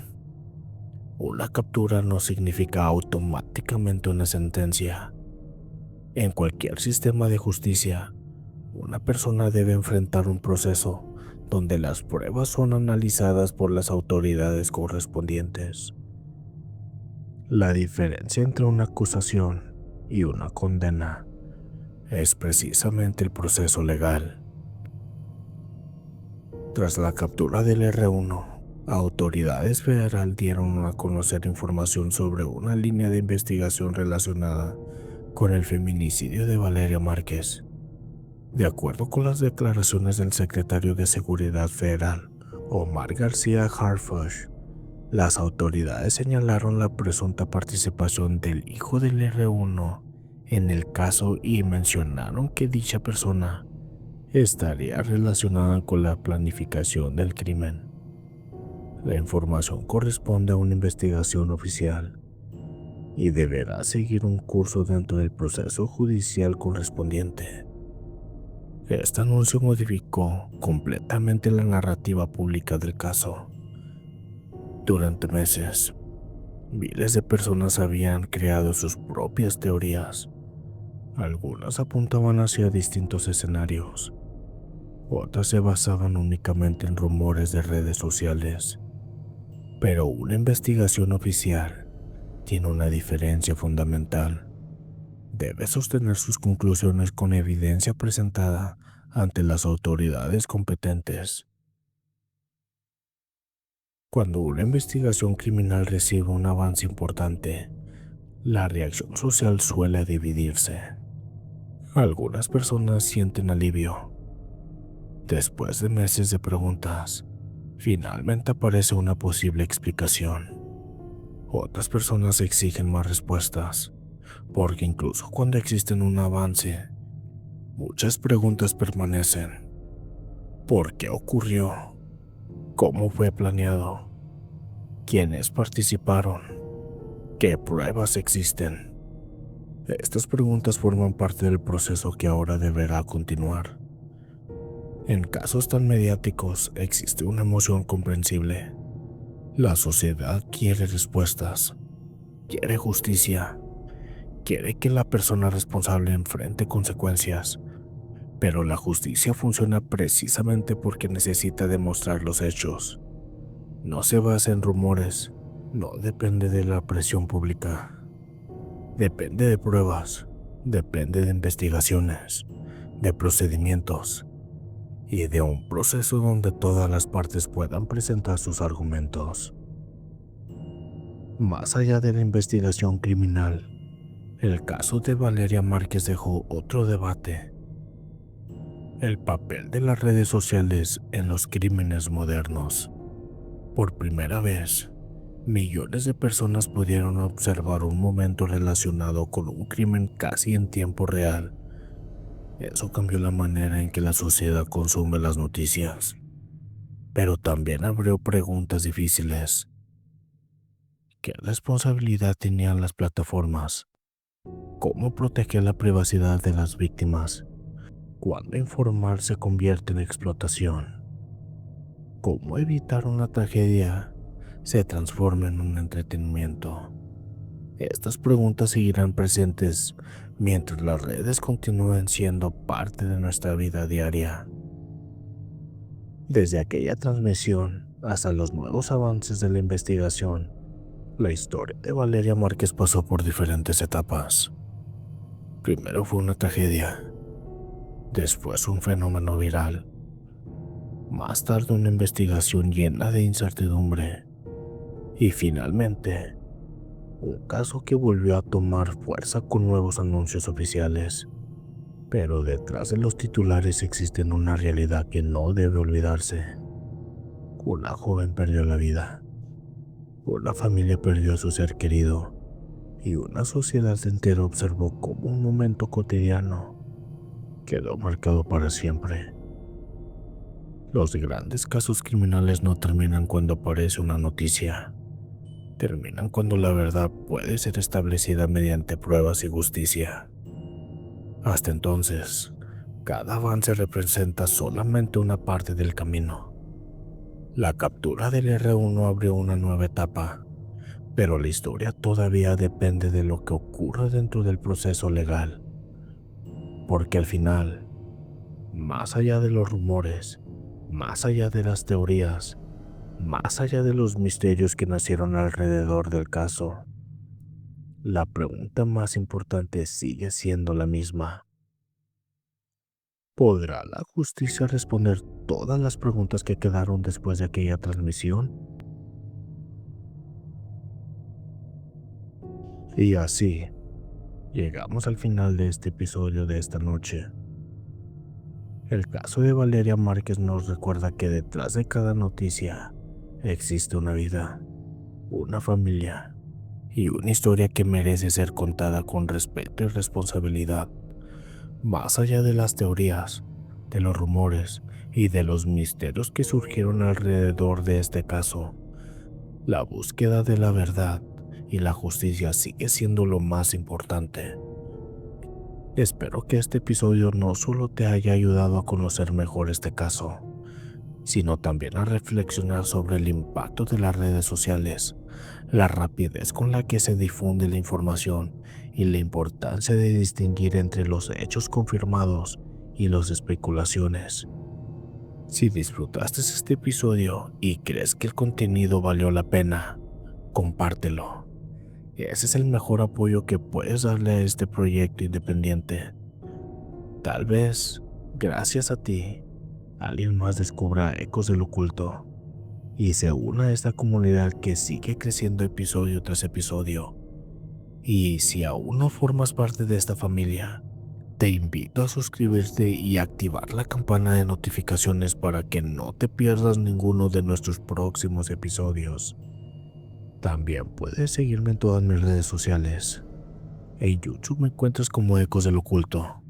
Una captura no significa automáticamente una sentencia. En cualquier sistema de justicia, una persona debe enfrentar un proceso donde las pruebas son analizadas por las autoridades correspondientes. La diferencia entre una acusación y una condena es precisamente el proceso legal. Tras la captura del R1, autoridades federales dieron a conocer información sobre una línea de investigación relacionada con el feminicidio de Valeria Márquez. De acuerdo con las declaraciones del secretario de Seguridad Federal, Omar García Harfuch, las autoridades señalaron la presunta participación del hijo del R1 en el caso y mencionaron que dicha persona estaría relacionada con la planificación del crimen. La información corresponde a una investigación oficial y deberá seguir un curso dentro del proceso judicial correspondiente. Este anuncio modificó completamente la narrativa pública del caso. Durante meses, miles de personas habían creado sus propias teorías. Algunas apuntaban hacia distintos escenarios. Otras se basaban únicamente en rumores de redes sociales. Pero una investigación oficial tiene una diferencia fundamental. Debe sostener sus conclusiones con evidencia presentada ante las autoridades competentes. Cuando una investigación criminal recibe un avance importante, la reacción social suele dividirse. Algunas personas sienten alivio. Después de meses de preguntas, Finalmente aparece una posible explicación. Otras personas exigen más respuestas, porque incluso cuando existe un avance, muchas preguntas permanecen. ¿Por qué ocurrió? ¿Cómo fue planeado? ¿Quiénes participaron? ¿Qué pruebas existen? Estas preguntas forman parte del proceso que ahora deberá continuar. En casos tan mediáticos existe una emoción comprensible. La sociedad quiere respuestas, quiere justicia, quiere que la persona responsable enfrente consecuencias, pero la justicia funciona precisamente porque necesita demostrar los hechos. No se basa en rumores, no depende de la presión pública. Depende de pruebas, depende de investigaciones, de procedimientos y de un proceso donde todas las partes puedan presentar sus argumentos. Más allá de la investigación criminal, el caso de Valeria Márquez dejó otro debate: el papel de las redes sociales en los crímenes modernos. Por primera vez, millones de personas pudieron observar un momento relacionado con un crimen casi en tiempo real. Eso cambió la manera en que la sociedad consume las noticias, pero también abrió preguntas difíciles. ¿Qué responsabilidad tenían las plataformas? ¿Cómo proteger la privacidad de las víctimas? ¿Cuándo informar se convierte en explotación? ¿Cómo evitar una tragedia se transforma en un entretenimiento? Estas preguntas seguirán presentes mientras las redes continúen siendo parte de nuestra vida diaria. Desde aquella transmisión hasta los nuevos avances de la investigación, la historia de Valeria Márquez pasó por diferentes etapas. Primero fue una tragedia, después un fenómeno viral, más tarde una investigación llena de incertidumbre y finalmente un caso que volvió a tomar fuerza con nuevos anuncios oficiales. Pero detrás de los titulares existe una realidad que no debe olvidarse. Una joven perdió la vida, una familia perdió a su ser querido y una sociedad entera observó cómo un momento cotidiano quedó marcado para siempre. Los grandes casos criminales no terminan cuando aparece una noticia. Terminan cuando la verdad puede ser establecida mediante pruebas y justicia. Hasta entonces, cada avance representa solamente una parte del camino. La captura del R1 abrió una nueva etapa, pero la historia todavía depende de lo que ocurra dentro del proceso legal. Porque al final, más allá de los rumores, más allá de las teorías, más allá de los misterios que nacieron alrededor del caso, la pregunta más importante sigue siendo la misma. ¿Podrá la justicia responder todas las preguntas que quedaron después de aquella transmisión? Y así, llegamos al final de este episodio de esta noche. El caso de Valeria Márquez nos recuerda que detrás de cada noticia existe una vida, una familia y una historia que merece ser contada con respeto y responsabilidad. Más allá de las teorías, de los rumores y de los misterios que surgieron alrededor de este caso, la búsqueda de la verdad y la justicia sigue siendo lo más importante. Espero que este episodio no solo te haya ayudado a conocer mejor este caso, sino también a reflexionar sobre el impacto de las redes sociales, la rapidez con la que se difunde la información y la importancia de distinguir entre los hechos confirmados y las especulaciones. Si disfrutaste este episodio y crees que el contenido valió la pena, compártelo. Ese es el mejor apoyo que puedes darle a este proyecto independiente. Tal vez, gracias a ti, alguien más descubra Ecos del Oculto y se una a esta comunidad que sigue creciendo episodio tras episodio. Y si aún no formas parte de esta familia, Te invito a suscribirte y activar la campana de notificaciones para que no te pierdas ninguno de nuestros próximos episodios. También puedes seguirme en todas mis redes sociales. En YouTube me encuentras como Ecos del Oculto.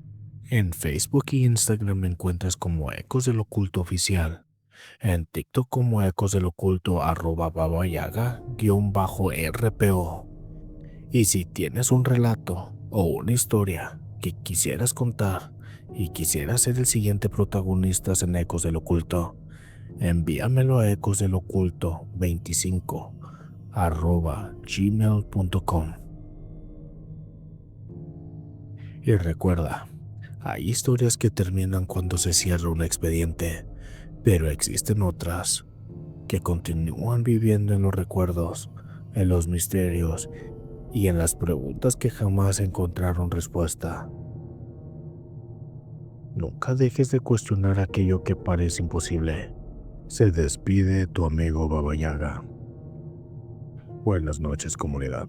En Facebook y Instagram me encuentras como Ecos del Oculto Oficial. En TikTok como Ecos del Oculto @babayaga_RPO. Y si tienes un relato o una historia que quisieras contar y quisieras ser el siguiente protagonista en Ecos del Oculto, envíamelo a ecosdeloculto25@gmail.com. Y recuerda, hay historias que terminan cuando se cierra un expediente, pero existen otras que continúan viviendo en los recuerdos, en los misterios y en las preguntas que jamás encontraron respuesta. Nunca dejes de cuestionar aquello que parece imposible. Se despide tu amigo Baba Yaga. Buenas noches, comunidad.